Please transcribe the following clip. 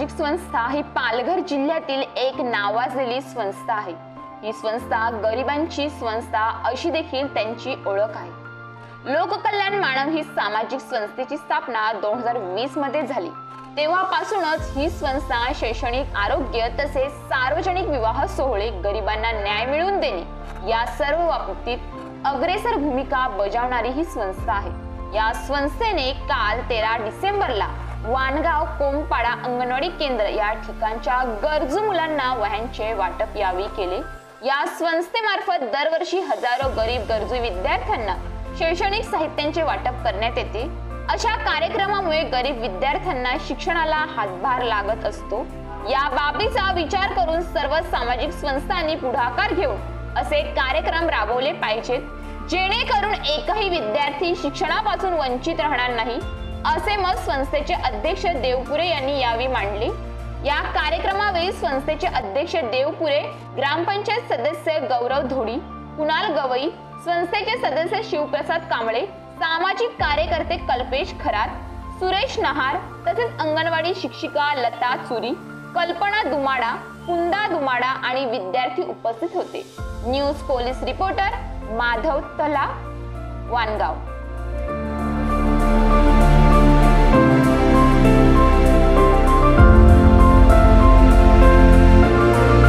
सामाजिक संस्था ही पालघर जिल्ह्यातील एक नावाजलेली संस्था आहे। ही संस्था गरिबांची संस्था अशी देखील त्यांची ओळख आहे। लोककल्याण मानव ही सामाजिक संस्थेची स्थापना 2020 मध्ये झाली। तेव्हापासूनच ही संस्था शैक्षणिक, आरोग्य तसेच सार्वजनिक विवाह सोहळे, गरिबांना न्याय मिळवून देणे या सर्व बाबतीत अग्रेसर भूमिका बजावणारी ही संस्था आहे। या संस्थेने काल 13 डिसेंबरला वानगाव कोंबपाडा अंगणवाडी केंद्र या ठिकाणच्या गरजू मुलांना वह्यांचे वाटप यावेळी केले। या संस्थेमार्फत दरवर्षी हजारो गरीब गरजू विद्यार्थ्यांना शैक्षणिक साहित्यांचे वाटप करण्यात येते। अशा कार्यक्रमामुळे गरीब विद्यार्थ्यांना शिक्षणाला हातभार लागत असतो। या बाबीचा विचार करून सर्व सामाजिक संस्थांनी पुढाकार घेऊन असे कार्यक्रम राबवले पाहिजेत, जेणेकरून एकही विद्यार्थी शिक्षणापासून वंचित राहणार नाही, असे मत संस्थेचे अध्यक्ष देवपुरे यांनी यावेळी मांडले। या कार्यक्रमावेळी संस्थेचे अध्यक्ष देवपुरे, ग्रामपंचायत सदस्य गौरव धोडी, कुणाल गवई, संस्थेचे सदस्य शिवप्रसाद कांबळे, सामाजिक कार्यकर्ते कल्पेश खरात, सुरेश नहार तसेच अंगणवाडी शिक्षिका लता चुरी, कल्पना दुमाडा, कुंदा दुमाडा आणि विद्यार्थी उपस्थित होते। न्यूज पोलीस रिपोर्टर माधव तला, वानगाव।